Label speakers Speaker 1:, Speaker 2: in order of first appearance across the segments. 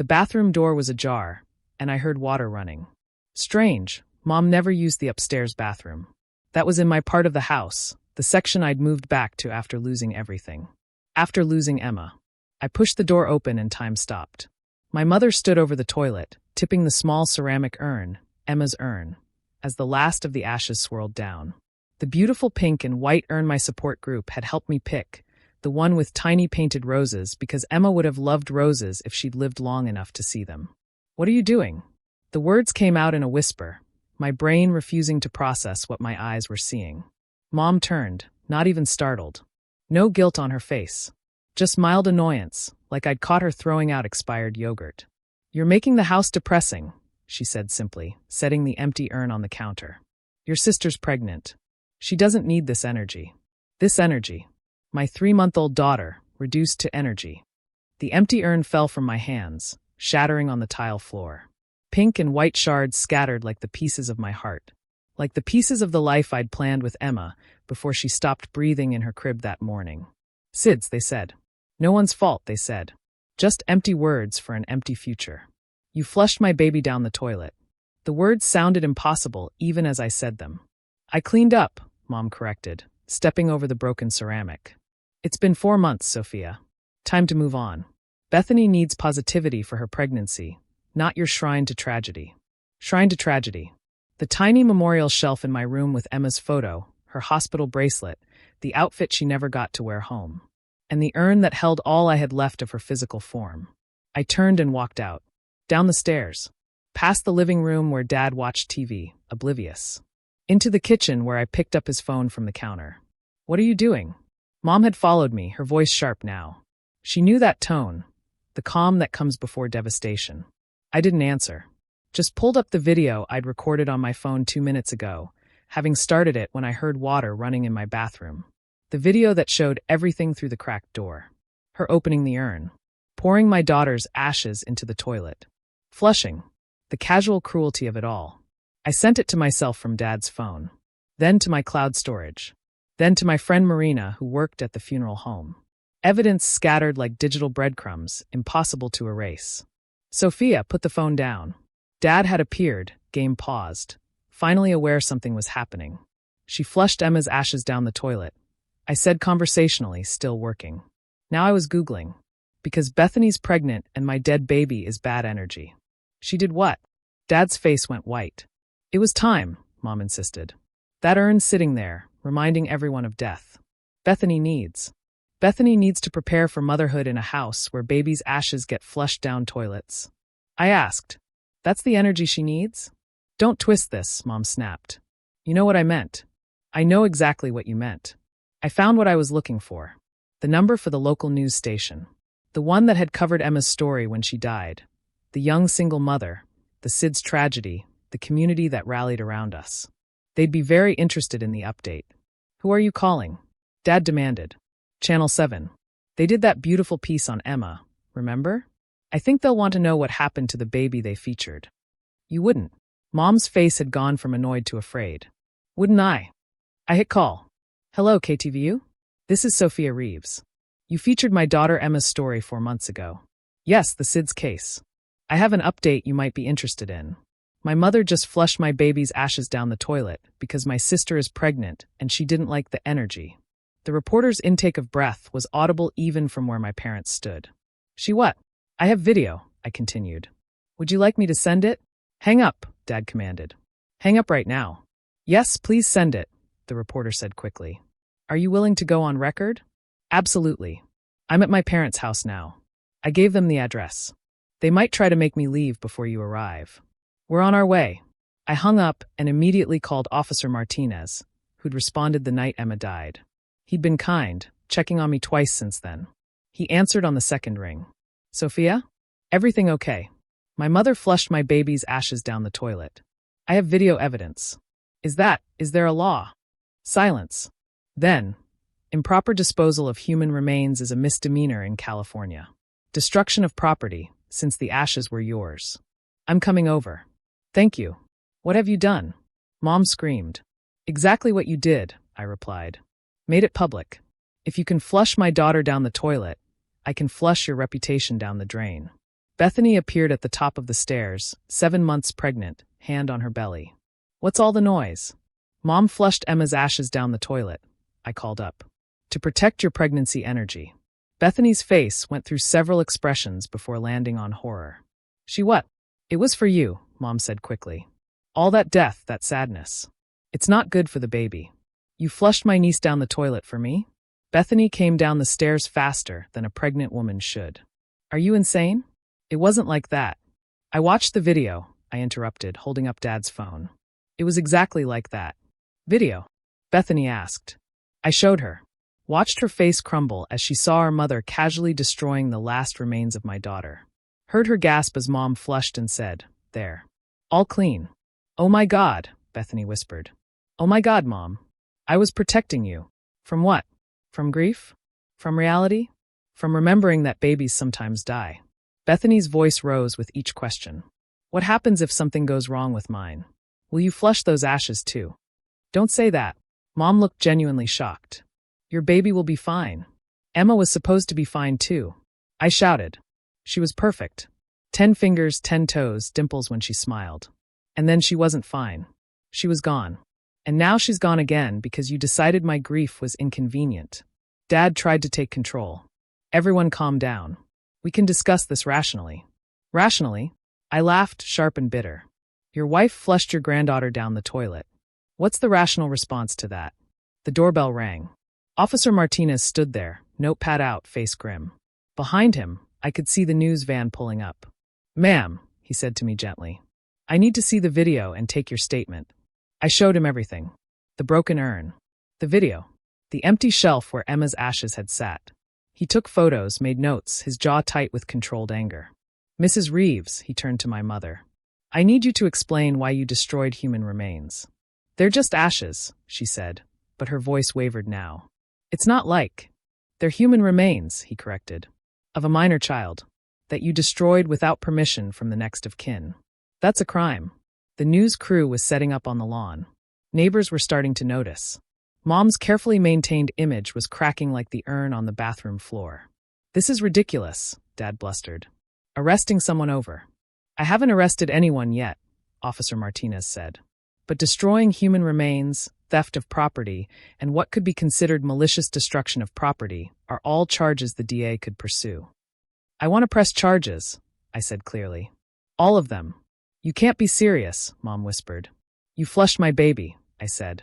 Speaker 1: The bathroom door was ajar, and I heard water running. Strange, Mom never used the upstairs bathroom. That was in my part of the house, the section I'd moved back to after losing everything. After losing Emma. I pushed the door open and time stopped. My mother stood over the toilet, tipping the small ceramic urn, Emma's urn, as the last of the ashes swirled down. The beautiful pink and white urn my support group had helped me pick, the one with tiny painted roses, because Emma would have loved roses if she'd lived long enough to see them. "What are you doing?" The words came out in a whisper, my brain refusing to process what my eyes were seeing. Mom turned, not even startled. No guilt on her face. Just mild annoyance, like I'd caught her throwing out expired yogurt. "You're making the house depressing," she said simply, setting the empty urn on the counter. "Your sister's pregnant. She doesn't need this energy. This energy. My 3-month-old daughter, reduced to energy." The empty urn fell from my hands, shattering on the tile floor. Pink and white shards scattered like the pieces of my heart. Like the pieces of the life I'd planned with Emma before she stopped breathing in her crib that morning. "Sid's," they said. "No one's fault," they said. Just empty words for an empty future. "You flushed my baby down the toilet." The words sounded impossible even as I said them. "I cleaned up," Mom corrected, stepping over the broken ceramic. "It's been 4 months, Sophia. Time to move on. Bethany needs positivity for her pregnancy, not your shrine to tragedy." Shrine to tragedy. The tiny memorial shelf in my room with Emma's photo, her hospital bracelet, the outfit she never got to wear home, and the urn that held all I had left of her physical form. I turned and walked out. Down the stairs. Past the living room where Dad watched TV, oblivious. Into the kitchen where I picked up his phone from the counter. "What are you doing?" Mom had followed me, her voice sharp now. She knew that tone, the calm that comes before devastation. I didn't answer. Just pulled up the video I'd recorded on my phone 2 minutes ago, having started it when I heard water running in my bathroom. The video that showed everything through the cracked door. Her opening the urn. Pouring my daughter's ashes into the toilet. Flushing. The casual cruelty of it all. I sent it to myself from Dad's phone. Then to my cloud storage. Then to my friend Marina, who worked at the funeral home. Evidence scattered like digital breadcrumbs, impossible to erase. Sophia put the phone down. Dad had appeared, game paused, finally aware something was happening. She flushed Emma's ashes down the toilet. I said conversationally, still working. Now I was Googling. Because Bethany's pregnant and my dead baby is bad energy. She did what? Dad's face went white. "It was time," Mom insisted. "That urn's sitting there, reminding everyone of death. Bethany needs to prepare for motherhood in a house where baby's ashes get flushed down toilets." I asked, "That's the energy she needs?" "Don't twist this," Mom snapped. "You know what I meant." "I know exactly what you meant." I found what I was looking for. The number for the local news station. The one that had covered Emma's story when she died. The young single mother, the Sid's tragedy, the community that rallied around us. They'd be very interested in the update. "Who are you calling?" Dad demanded. "Channel 7. They did that beautiful piece on Emma, remember? I think they'll want to know what happened to the baby they featured." "You wouldn't." Mom's face had gone from annoyed to afraid. "Wouldn't I?" I hit call. "Hello, KTVU? This is Sophia Reeves. You featured my daughter Emma's story 4 months ago." "Yes, the Sid's case. I have an update you might be interested in. My mother just flushed my baby's ashes down the toilet because my sister is pregnant and she didn't like the energy." The reporter's intake of breath was audible even from where my parents stood. "She what?" "I have video," I continued. "Would you like me to send it?" "Hang up," Dad commanded. "Hang up right now." "Yes, please send it," the reporter said quickly. "Are you willing to go on record?" "Absolutely. I'm at my parents' house now." I gave them the address. "They might try to make me leave before you arrive." "We're on our way." I hung up and immediately called Officer Martinez, who'd responded the night Emma died. He'd been kind, checking on me twice since then. He answered on the second ring. "Sophia? Everything okay? My mother flushed my baby's ashes down the toilet. I have video evidence." Is there a law?" Silence. Then, improper disposal of human remains is a misdemeanor in California. Destruction of property, since the ashes were yours. "I'm coming over." "Thank you." "What have you done?" Mom screamed. "Exactly what you did," I replied. "Made it public. If you can flush my daughter down the toilet, I can flush your reputation down the drain." Bethany appeared at the top of the stairs, 7 months pregnant, hand on her belly. "What's all the noise?" "Mom flushed Emma's ashes down the toilet," I called up. "To protect your pregnancy energy." Bethany's face went through several expressions before landing on horror. "She what?" "It was for you," Mom said quickly. "All that death, that sadness. It's not good for the baby. You flushed my niece down the toilet for me?" Bethany came down the stairs faster than a pregnant woman should. "Are you insane? It wasn't like that." "I watched the video," I interrupted, holding up Dad's phone. "It was exactly like that." "Video?" Bethany asked. I showed her. Watched her face crumble as she saw her mother casually destroying the last remains of my daughter. Heard her gasp as Mom flushed and said, "There. All clean." "Oh my God," Bethany whispered. "Oh my God, Mom. I was protecting you." "From what? From grief? From reality? From remembering that babies sometimes die?" Bethany's voice rose with each question. "What happens if something goes wrong with mine? Will you flush those ashes too?" "Don't say that." Mom looked genuinely shocked. "Your baby will be fine. Emma was supposed to be fine too." I shouted. She was perfect. 10 fingers, 10 toes, dimples when she smiled. And then she wasn't fine. She was gone. And now she's gone again because you decided my grief was inconvenient. Dad tried to take control. Everyone calm down. We can discuss this rationally. Rationally? I laughed, sharp and bitter. Your wife flushed your granddaughter down the toilet. What's the rational response to that? The doorbell rang. Officer Martinez stood there, notepad out, face grim. Behind him, I could see the news van pulling up. "Ma'am," he said to me gently, "I need to see the video and take your statement." I showed him everything. The broken urn. The video. The empty shelf where Emma's ashes had sat. He took photos, made notes, his jaw tight with controlled anger. "Mrs. Reeves," he turned to my mother, "I need you to explain why you destroyed human remains." "They're just ashes," she said, but her voice wavered now. "It's not like. They're human remains," he corrected, "of a minor child, that you destroyed without permission from the next of kin. That's a crime." The news crew was setting up on the lawn. Neighbors were starting to notice. Mom's carefully maintained image was cracking like the urn on the bathroom floor. "This is ridiculous," Dad blustered. "Arresting someone over." "I haven't arrested anyone yet," Officer Martinez said. "But destroying human remains, theft of property, and what could be considered malicious destruction of property are all charges the DA could pursue." "I want to press charges," I said clearly. "All of them." "You can't be serious," Mom whispered. "You flushed my baby," I said.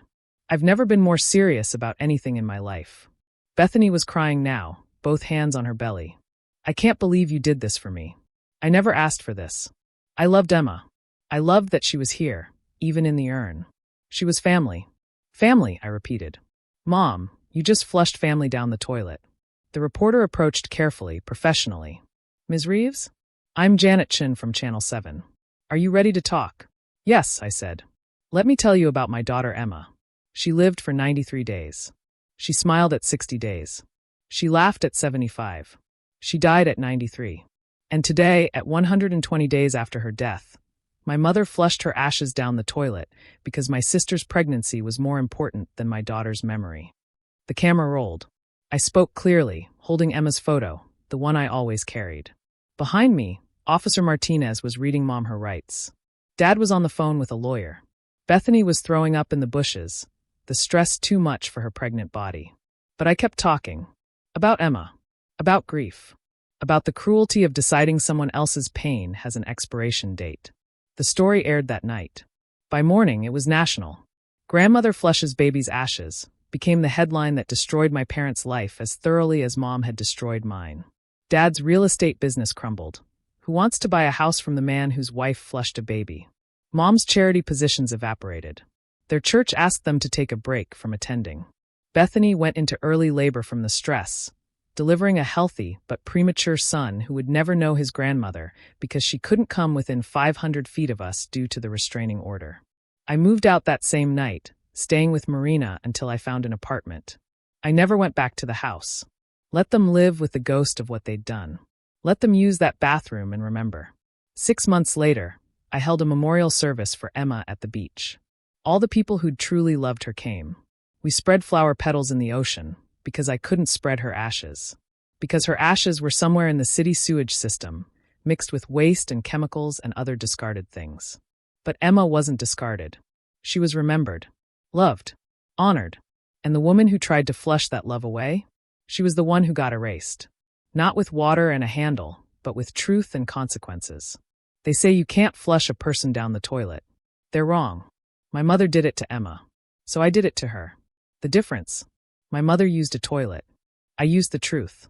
Speaker 1: "I've never been more serious about anything in my life." Bethany was crying now, both hands on her belly. "I can't believe you did this for me. I never asked for this. I loved Emma. I loved that she was here, even in the urn. She was family." "Family," I repeated. "Mom, you just flushed family down the toilet." The reporter approached carefully, professionally. "Ms. Reeves? I'm Janet Chin from Channel 7. Are you ready to talk?" "Yes," I said. "Let me tell you about my daughter Emma. She lived for 93 days. She smiled at 60 days. She laughed at 75. She died at 93. And today, at 120 days after her death, my mother flushed her ashes down the toilet because my sister's pregnancy was more important than my daughter's memory." The camera rolled. I spoke clearly, holding Emma's photo, the one I always carried. Behind me, Officer Martinez was reading Mom her rights. Dad was on the phone with a lawyer. Bethany was throwing up in the bushes, the stress too much for her pregnant body. But I kept talking. About Emma. About grief. About the cruelty of deciding someone else's pain has an expiration date. The story aired that night. By morning, it was national. "Grandmother flushes baby's ashes" became the headline that destroyed my parents' life as thoroughly as Mom had destroyed mine. Dad's real estate business crumbled. Who wants to buy a house from the man whose wife flushed a baby? Mom's charity positions evaporated. Their church asked them to take a break from attending. Bethany went into early labor from the stress, delivering a healthy but premature son who would never know his grandmother because she couldn't come within 500 feet of us due to the restraining order. I moved out that same night, staying with Marina until I found an apartment. I never went back to the house. Let them live with the ghost of what they'd done. Let them use that bathroom and remember. 6 months later, I held a memorial service for Emma at the beach. All the people who'd truly loved her came. We spread flower petals in the ocean, because I couldn't spread her ashes. Because her ashes were somewhere in the city sewage system, mixed with waste and chemicals and other discarded things. But Emma wasn't discarded. She was remembered, loved, honored. And the woman who tried to flush that love away, she was the one who got erased. Not with water and a handle, but with truth and consequences. They say you can't flush a person down the toilet. They're wrong. My mother did it to Emma. So I did it to her. The difference? My mother used a toilet. I used the truth.